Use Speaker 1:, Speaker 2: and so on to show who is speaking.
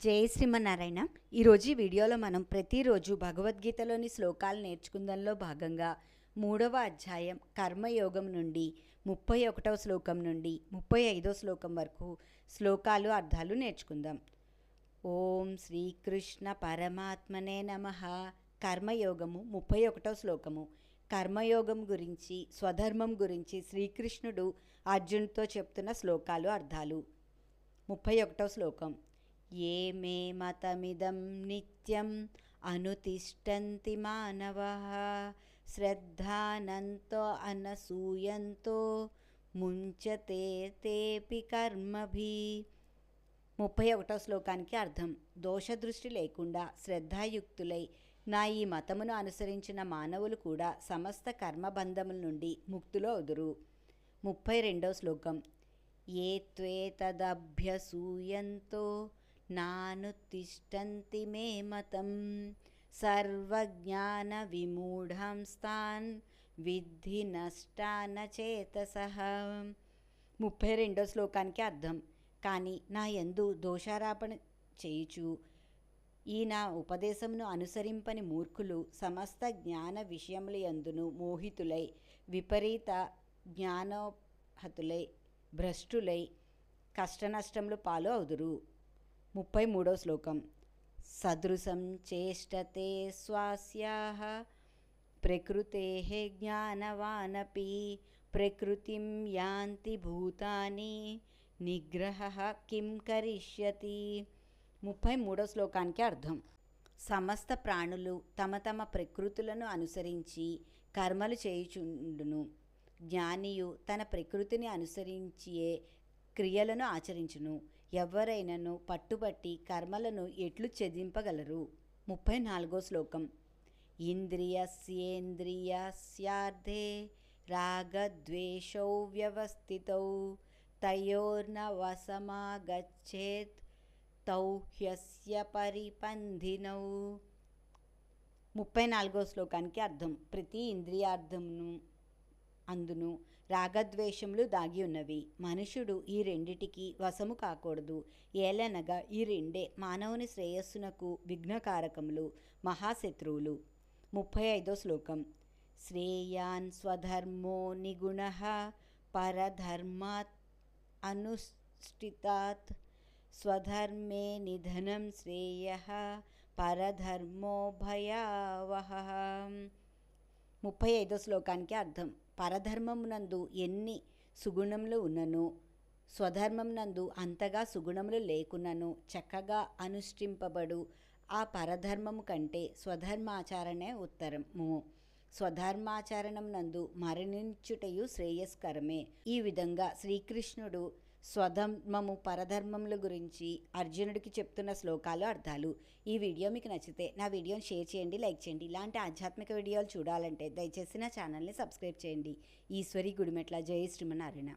Speaker 1: జై శ్రీమన్నారాయణ. ఈరోజు ఈ వీడియోలో మనం ప్రతిరోజు భగవద్గీతలోని శ్లోకాలు నేర్చుకుందంలో భాగంగా 3వ అధ్యాయం కర్మయోగం నుండి 31వ శ్లోకం నుండి 35వ శ్లోకం వరకు శ్లోకాలు అర్థాలు నేర్చుకుందాం. ఓం శ్రీకృష్ణ పరమాత్మనే నమః. కర్మయోగము 31వ శ్లోకము. కర్మయోగం గురించి, స్వధర్మం గురించి శ్రీకృష్ణుడు అర్జునుడితో చెప్తున్న శ్లోకాలు అర్థాలు. 31వ శ్లోకం. ఏ మే మతమిదం నిత్యం అనుతిష్టంతి మానవః శ్రద్ధానంతో అనసూయంతో ముంచతే తేపి కర్మభి. 31వ శ్లోకానికి అర్థం. దోషదృష్టి లేకుండా శ్రద్ధాయుక్తులై నా ఈ మతమును అనుసరించిన మానవులు కూడా సమస్త కర్మబంధముల నుండి ముక్తులు అవుదురు. 32వ శ్లోకం. ఏ త్వేతదభ్యసూయంతో నానుతిష్టంతి మే మతం సర్వజ్ఞాన విమూఢంస్తాన్ విద్ధి నష్టాన చేతసః. 32వ శ్లోకానికి అర్థం. కానీ నా యందు దోషారోపణ చేయుచు ఈ నా ఉపదేశమును అనుసరింపని మూర్ఖులు సమస్త జ్ఞాన విషయముల యందును మోహితులై విపరీత జ్ఞానోహతులై భ్రష్టులై కష్టనష్టములు పాలు అవుదురు. 33వ శ్లోకం. సదృశం చేష్టతే స్వాస్యాః ప్రకృతేః జ్ఞానవానపి ప్రకృతిం యాంతి భూతాని నిగ్రహః కిం కరిష్యతి. 33వ శ్లోకానికి అర్థం. సమస్త ప్రాణులు తమ తమ ప్రకృతులను అనుసరించి కర్మలు చేయుచుండును. జ్ఞానియు తన ప్రకృతిని అనుసరించియే క్రియలను ఆచరించును. ఎవరైనను పట్టుబట్టి కర్మలను ఎట్లు ఛేదింపగలరు. 34వ శ్లోకం. ఇంద్రియస్యేంద్రియాస్యార్థే రాగద్వేషౌ వ్యవస్థితౌ తయోర్న వశమాగచ్చేత్ తౌ హ్యస్య పరిపంధినౌ. 34వ శ్లోకానికి అర్థం. ప్రతి ఇంద్రియార్థమును అందును రాగద్వేషములు దాగి ఉన్నవి. మనుషుడు ఈ రెండిటికి వశము కాకూడదు. ఏలనగా ఈ రెండే మానవుని శ్రేయస్సునకు విఘ్నకారకములు, మహాశత్రువులు. 35వ శ్లోకం. శ్రేయాన్ స్వధర్మో నిగుణః పరధర్మాత్ అనుష్ఠితాత్ స్వధర్మే నిధనం శ్రేయః పరధర్మో భయావహః. 35వ శ్లోకానికి అర్థం. పరధర్మమునందు ఎన్ని సుగుణములు ఉన్నను స్వధర్మమునందు అంతగా సుగుణములు లేకున్నను చక్కగా అనుష్ఠింపబడు ఆ పరధర్మము కంటే స్వధర్మాచరణే ఉత్తరము. స్వధర్మాచరణం నందు మరణించుటయు శ్రేయస్కరమే. ఈ విధంగా శ్రీకృష్ణుడు స్వధర్మము పరధర్మముల గురించి అర్జునుడికి చెప్తున్న శ్లోకాలు అర్థాలు. ఈ వీడియో మీకు నచ్చితే నా వీడియోని షేర్ చేయండి, లైక్ చేయండి. ఇలాంటి ఆధ్యాత్మిక వీడియోలు చూడాలంటే దయచేసి నా ఛానల్ని సబ్స్క్రైబ్ చేయండి. ఈశ్వరి గుడిమెట్ల. జై శ్రీమన్నారాయణ.